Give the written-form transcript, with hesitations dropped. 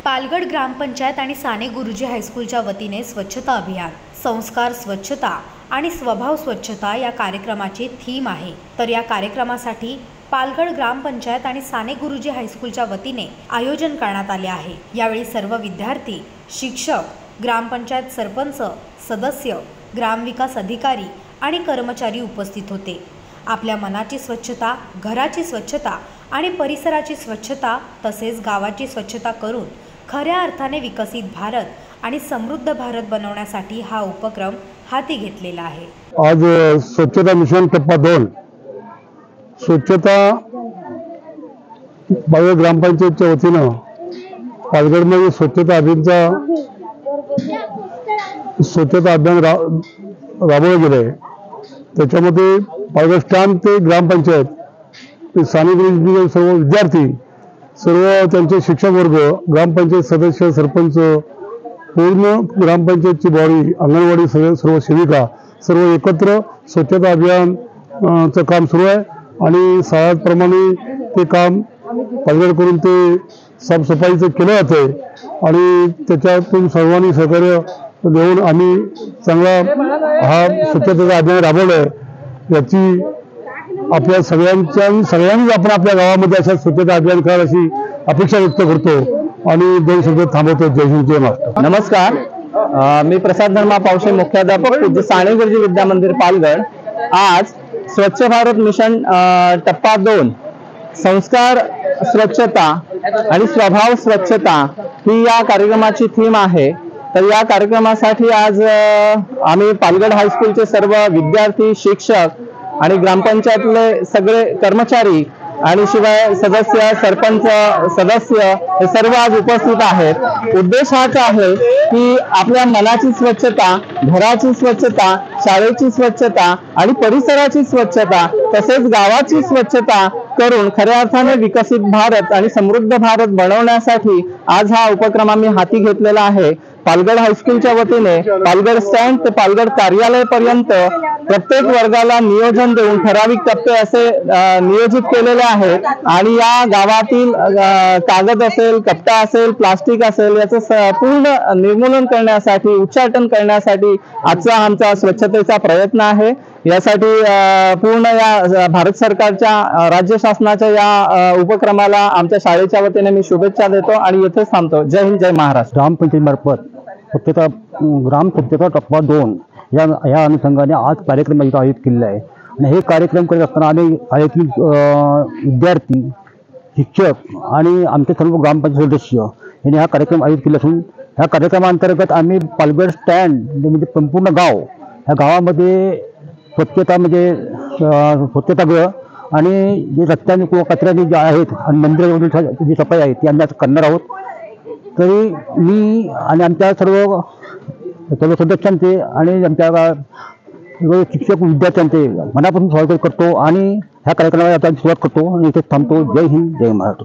पालगड ग्रामपंचायत आणि साने गुरुजी हायस्कूलच्या वतीने स्वच्छता अभियान, संस्कार स्वच्छता आणि स्वभाव स्वच्छता या कार्यक्रमाची थीम आहे। तर या कार्यक्रमासाठी पालगड ग्रामपंचायत आणि साने गुरुजी हायस्कूलच्या वतीने आयोजन करण्यात आले आहे। यावेळी सर्व विद्यार्थी, शिक्षक, ग्रामपंचायत सरपंच, सदस्य, ग्रामविकास अधिकारी आणि कर्मचारी उपस्थित होते। आपल्या मनाची स्वच्छता, घराची स्वच्छता आणि परिसराची स्वच्छता तसेच गावाची स्वच्छता करून खऱ्या अर्थाने विकसित भारत आणि समृद्ध भारत बनवण्यासाठी हा उपक्रम हाती घेतलेला आहे। आज स्वच्छता मिशन टप्पा 2 स्वच्छता पालगड ग्रामपंचायतच्या वतीनं पालगडमध्ये स्वच्छता अभियान राबवलं गेलं। त्याच्यामध्ये पालगड स्टँड ते ग्रामपंचायत, साने गुरुजी सर्व विद्यार्थी, सर्व त्यांचे शिक्षक वर्ग, ग्रामपंचायत सदस्य, सरपंच, पूर्ण ग्रामपंचायतची बॉडी, अंगणवाडी सर्व सेविका सर्व एकत्र स्वच्छता अभियान चं काम सुरू आहे आणि शाळांप्रमाणे ते काम पालगड करून ते साफसफाईचं केलं जाते आणि त्याच्यातून सर्वांनी सहकार्य देऊन आम्ही चांगला हा स्वच्छतेचा अभियान राबवलं आहे। याची आपल्या सगळ्यांनीच आपण आपल्या गावामध्ये अशा स्वच्छता अभियान कराल अशी अपेक्षा व्यक्त करतो आणि 2 शब्द थांबवतो। जय हिंद, जय महाराष्ट्र। नमस्कार, मी प्रसाद धर्मा पावशे, मुख्याध्यापक, पूज्य साने गुरुजी विद्या मंदिर पालगड। आज स्वच्छ भारत मिशन टप्पा 2 संस्कार स्वच्छता आणि स्वभाव स्वच्छता ही या कार्यक्रमाची थीम आहे। तर या कार्यक्रमासाठी आज आम्ही पालगड हायस्कूलचे सर्व विद्यार्थी, शिक्षक आणि ग्रामपंचायतले सगळे कर्मचारी आणि शिवाय सदस्य, सरपंच, सदस्य हे सर्व आज उपस्थित आहेत। उद्देश हाच आहे की आपल्या मनाची स्वच्छता, घराची स्वच्छता, शाळेची स्वच्छता आणि परिसराची स्वच्छता तसेच गावाची स्वच्छता करून खऱ्या अर्थाने विकसित भारत आणि समृद्ध भारत बनवण्यासाठी आज हा उपक्रम आम्ही हाती घेतलेला आहे। पालगड हायस्कूलच्या वतीने पालगड स्टँड ते पालगड कार्यालय पर्यंत प्रत्येक वर्गाला नियोजन देऊन ठराविक टप्पे असे नियोजित केलेले आहेत आणि या गावातील कागद असेल, कपटा असेल, प्लास्टिक असेल याचं पूर्ण निर्मूलन करण्यासाठी, उच्चाटन करण्यासाठी आजचा आमचा स्वच्छतेचा प्रयत्न आहे। यासाठी पूर्ण या भारत सरकारच्या, राज्य शासनाच्या या उपक्रमाला आमच्या शाळेच्या वतीने मी शुभेच्छा देतो आणि येथेच थांबतो। जय हिंद, जय महाराष्ट्र। ग्रामपंचायतीमार्फत ग्राम स्वच्छता टप्पा 2 या अनुषंगाने आज कार्यक्रम आयोजित केलेला आहे आणि हे कार्यक्रम करत असताना आम्ही शाळेतील विद्यार्थी, शिक्षक आणि आमचे सर्व ग्रामपंचायत सदस्य यांनी हा कार्यक्रम आयोजित केला असून ह्या कार्यक्रमांतर्गत आम्ही पालगड स्टँड म्हणजे संपूर्ण गाव, ह्या गावामध्ये स्वच्छता म्हणजे स्वच्छतागृह आणि जे रस्त्याने किंवा कचऱ्याने जे आहेत आणि मंदिरावरील जी सफाई आहे ती आम्ही आज करणार आहोत। तरी मी आणि आमच्या सर्व सदस्यांचे आणि आमच्या शिक्षक विद्यार्थ्यांचे मनापासून स्वागत करतो आणि ह्या कार्यक्रमाला आता सुरुवात करतो आणि इथे थांबतो। जय हिंद, जय महाराष्ट्र।